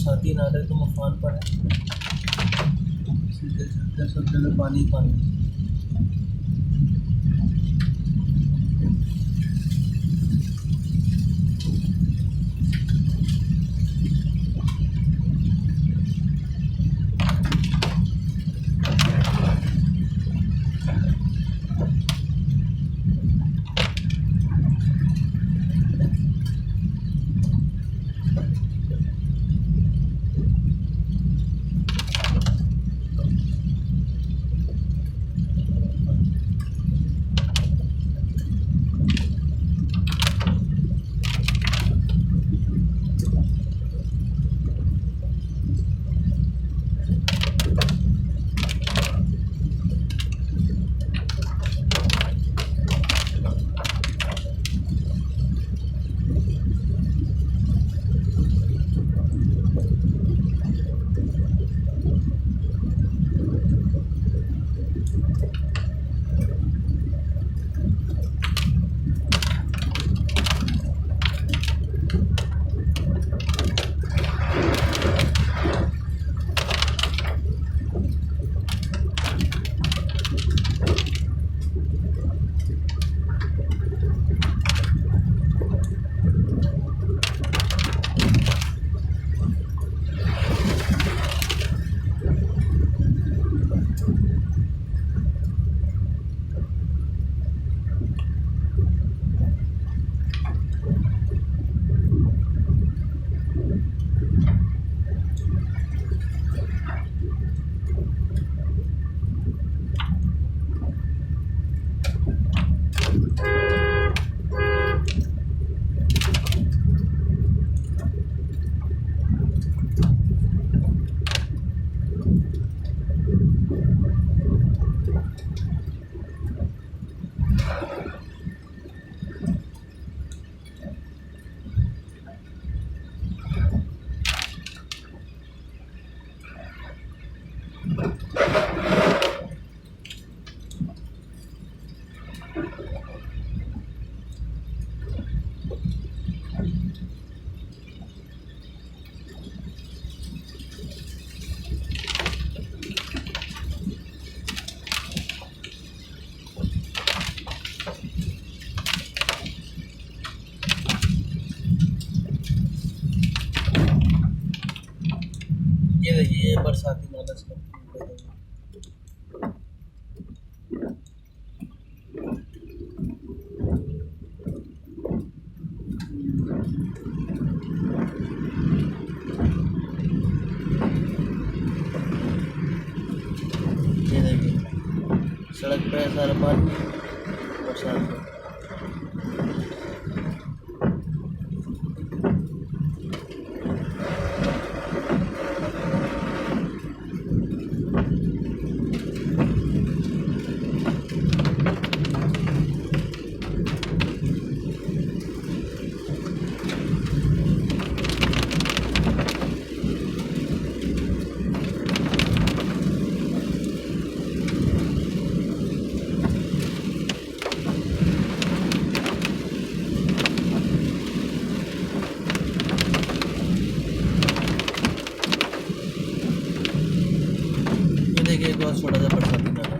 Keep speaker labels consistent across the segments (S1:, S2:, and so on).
S1: बरसाती नाले तो उफान पर है, सीधे चलते सब जगह पानी पानी। ये देखिए बरसाती नाला से ये देखिए सड़क पे सारा पानी बरसात में। देखिए एक और छोटा सा बरसाती नाला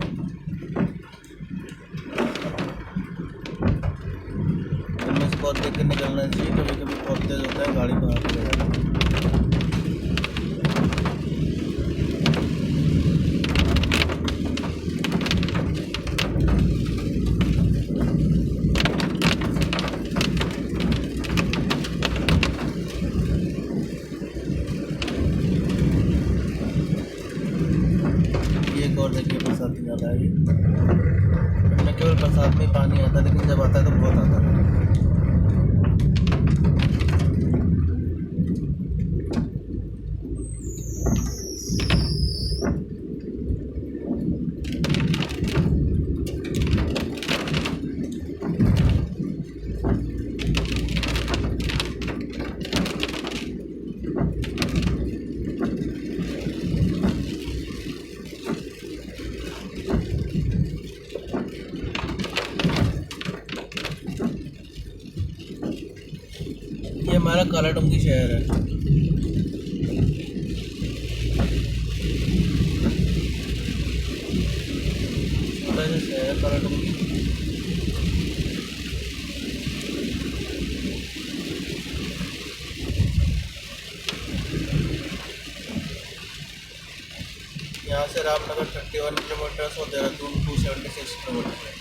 S1: हमें इसको देख कर निकलना चाहिए, कभी कभी बहुत तेज होता है गाड़ी को हाथ ले जाता है। और देखिए बरसाती नाला है, इसमें केवल बरसात में पानी आता है, लेकिन जब आता है तो बहुत आता है। ये हमारा काला टुंगी शहर है। यहाँ से रामनगर 31 किलोमीटर और देहरादून 276 किलोमीटर है।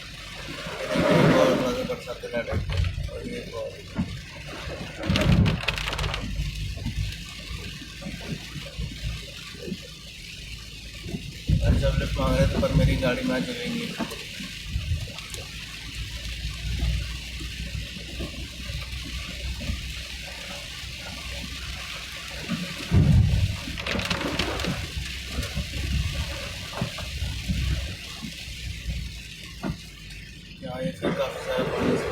S1: एक और ज़्यादा बरसात का टाइम है और ये और जब लिफ्ट मांग रहे थे पर मेरी गाड़ी में चलेंगी। यहाँ ये फिर काफ़ी सारा पानी से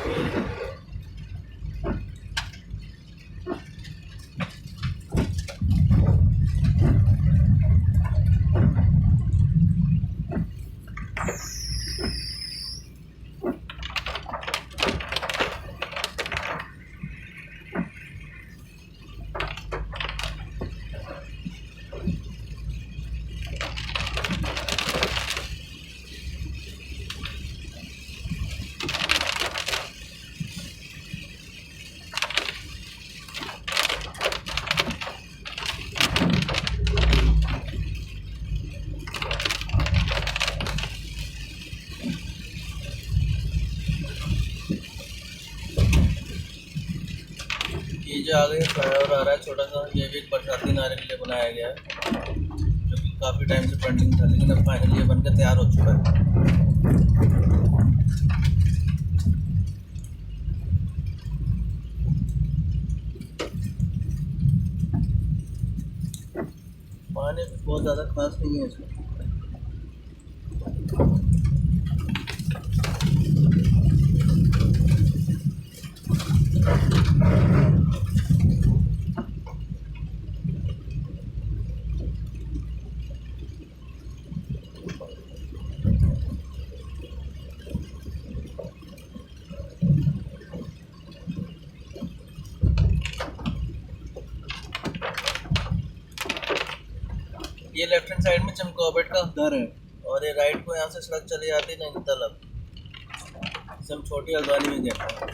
S1: ये जो आगे फ्लाईओवर आ रहा है छोटा सा, ये भी एक बरसाती नारे के लिए बनाया गया है जो कि काफ़ी टाइम से पेंडिंग था, लेकिन अब फाइनली ये बनकर तैयार हो चुका है। पानी बहुत ज़्यादा खास नहीं है इसमें। ये लेफ्ट हैंड साइड में चमकौबेट का घर है और ये राइट को यहाँ से सड़क चली जाती है नैनीताल। अब इसे हम छोटी हल्द्वानी में कहते हैं।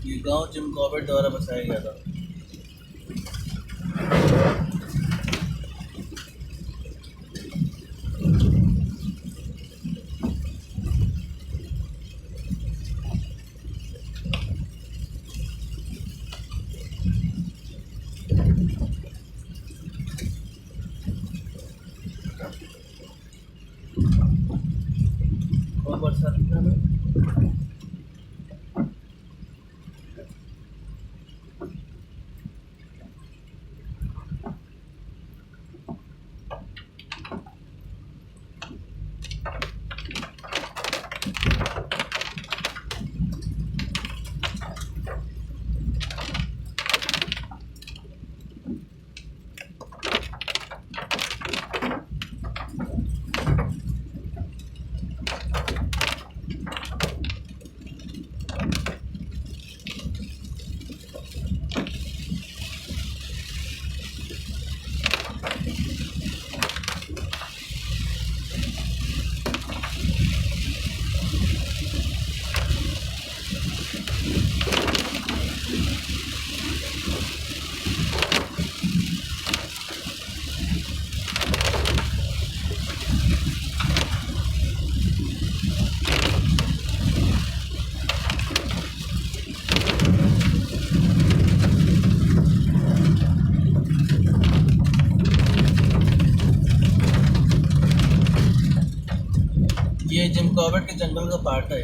S1: ये गांव चमकौबेट द्वारा बसाया गया था। और बरसात में ये चमकौबेट के जंगल का पार्ट है।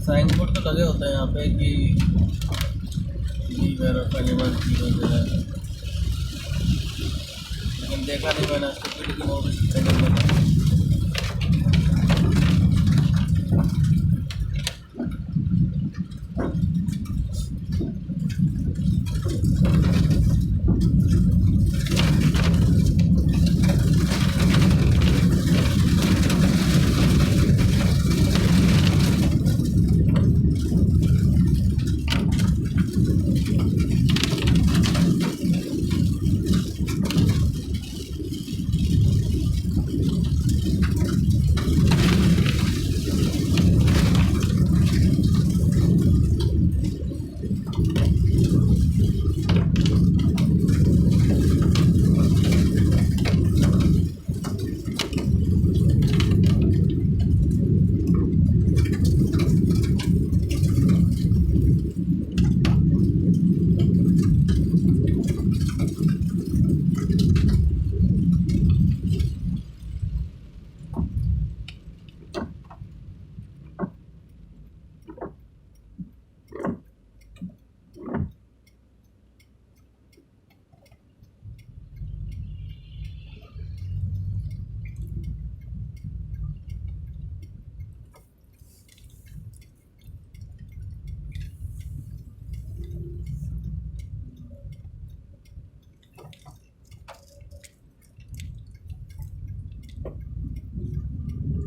S1: साइन बोर्ड तो लगे होते हैं यहाँ पे कि लेकिन देखा नहीं मैंने आज तक, लेकिन वो भी जंगल में है।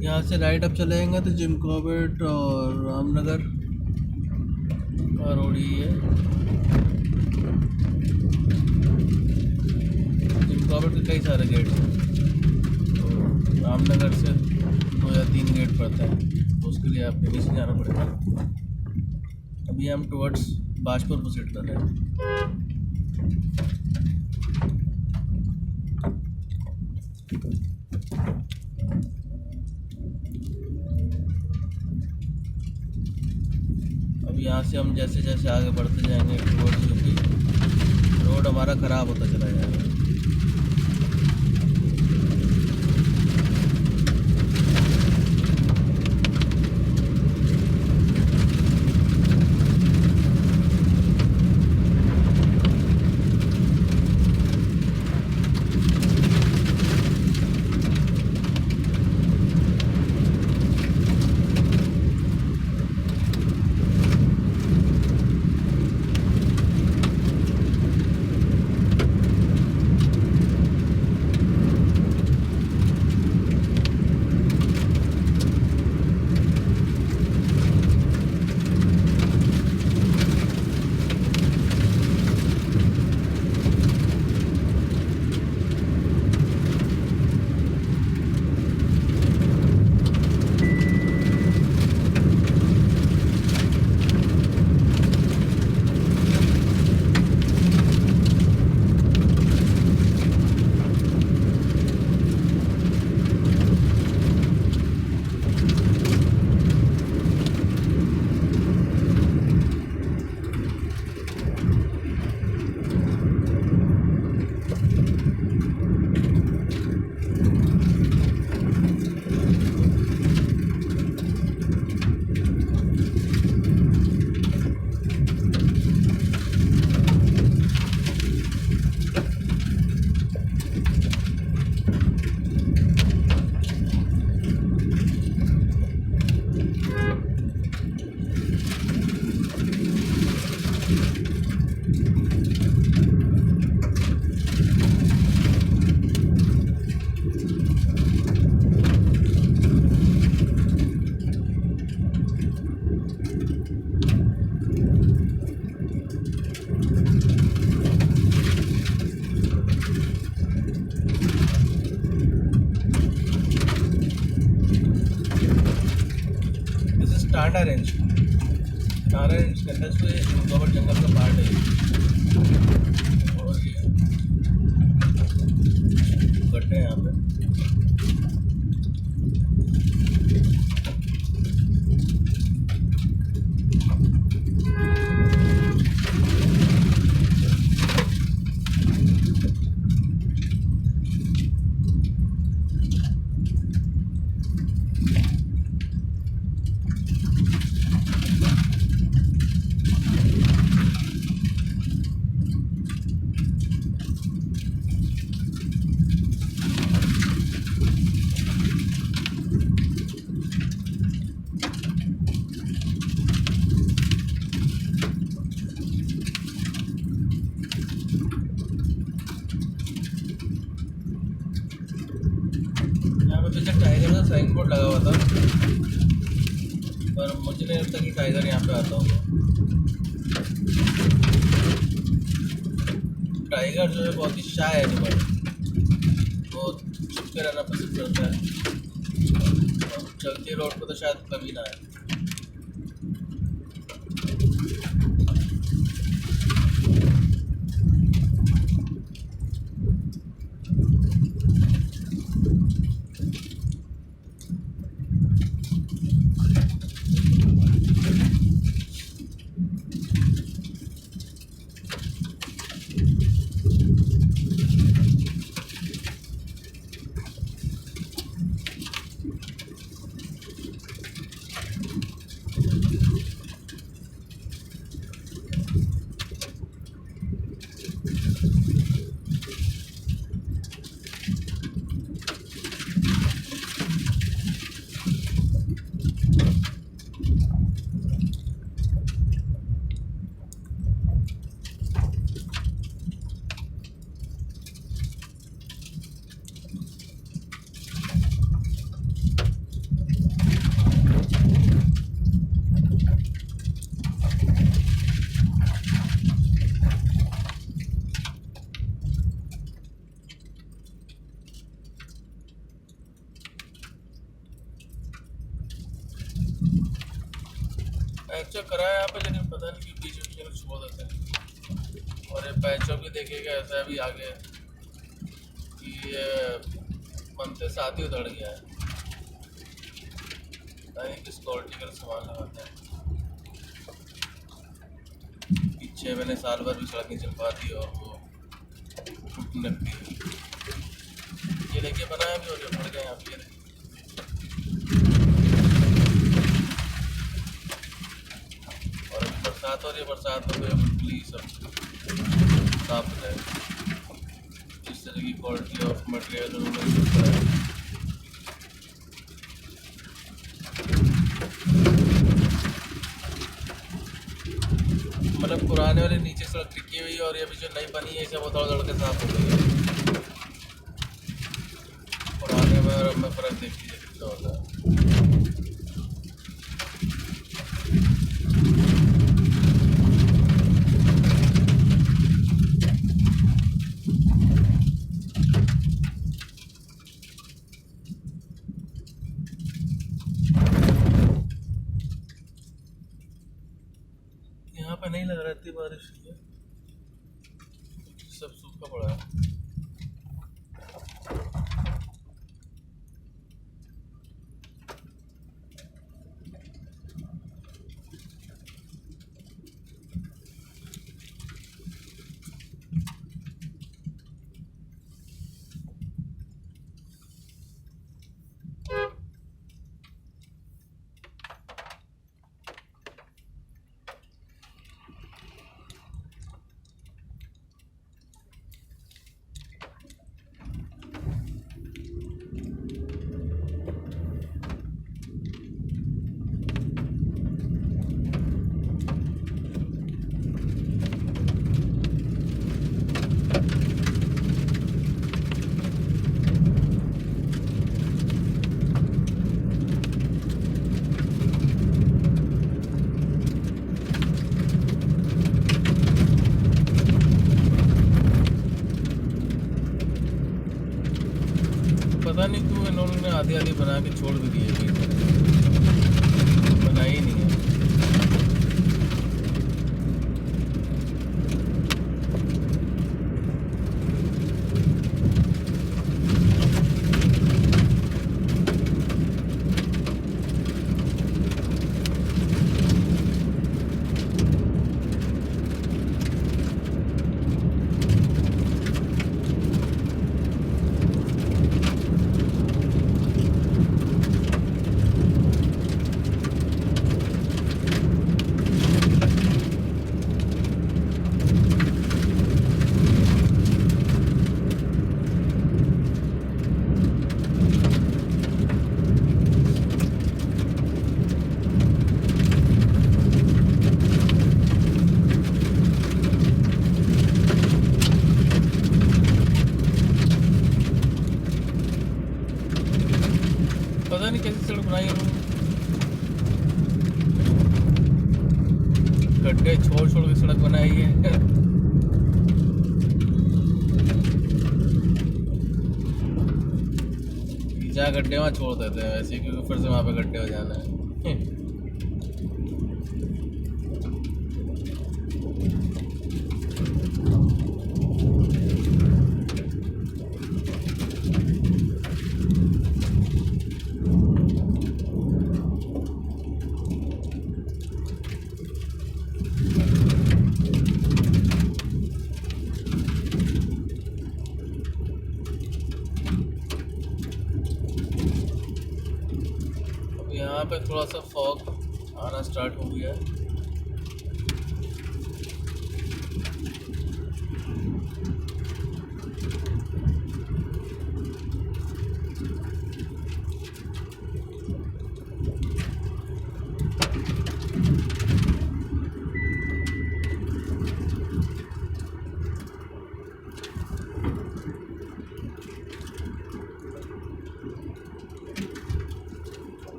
S1: यहाँ से राइट अप चलेंगे तो जिम कॉर्बेट और रामनगर का रोड ही है। जिम कॉर्बेट के कई सारे गेट हैं, तो रामनगर से 2 या 3 गेट पड़ते हैं, तो उसके लिए आपको भी से जाना पड़ेगा। अभी हम टुवर्ड्स बाजपुर प्रोसीड कर रहे हैं। अब यहाँ से हम जैसे जैसे आगे बढ़ते जाएंगे टुवर्ड्स यूपी, रोड हमारा ख़राब होता चला जाएगा। टांडा रेंज के अंदर से गोबर जंगल का पार्ट है, और ये गड्ढे हैं यहाँ पे। पीछे टाइगर का साइन बोर्ड लगा हुआ था, पर मुझे नहीं लगता कि टाइगर यहाँ पे आता होगा। टाइगर जो है बहुत ही शाय एनिमल, वो छुप के रहना पसंद करता है, और चलती रोड पर तो शायद कभी ना आए। पैचअप करा है यहाँ पे, लेकिन पता नहीं क्यों बीच में छोड़ देते हैं। और ये पैचअप भी देखिएगा ऐसा भी आगे कि ये बनते साथ ही उधड़ गया है। पता नहीं किस क्वालिटी का सामान लगाते हैं कि 6 महीने साल भर भी सड़क नहीं चल पाती और वो टूटने लगती है। ये देखिए बनाया भी और ये पड़ गया यहाँ पे। और अभी बरसात हो रही है, बरसात हो गई बिल्कुल सब साफ हो जाए। इस तरह की क्वालिटी ऑफ मटेरियल उन्होंने यूज करा है। मतलब पुराने वाले नीचे सड़क टिकी हुई है और ये अभी जो नई बनी है इसे वो दौड़ के साफ हो गई है। पुराने में और अब में फर्क देख लीजिए कितना होता है। यहाँ पे नहीं लग रहा इतनी बारिश हुई है, सब सूखा पड़ा है। पता नहीं क्यों इन्होंने आधी आधी बना के छोड़ भी दिए, बनाई ही नहीं है। पता नहीं कैसी सड़क बनाई उन्होंने, गड्ढे छोड़ छोड़ के सड़क बनाई है। जहाँ गड्ढे वहाँ छोड़ देते हैं वैसे, क्योंकि फिर से वहाँ पे गड्ढे हो जाना है। यहाँ पे थोड़ा सा फॉग आना स्टार्ट हो गया है।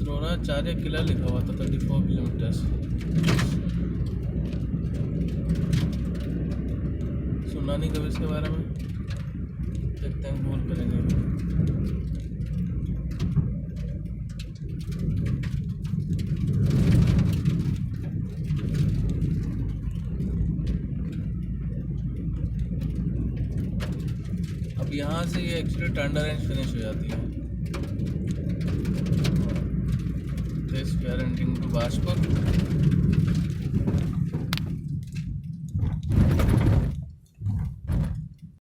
S1: द्रोणाचार्य किला लिखा हुआ था 34 किलोमीटर्स। सुना नहीं कभी इसके बारे में, देखते हैं गूगल करेंगे। अब यहाँ से ये एक्चुअली टांडा रेंज फिनिश हो जाती है। This we are ending to Bazpur.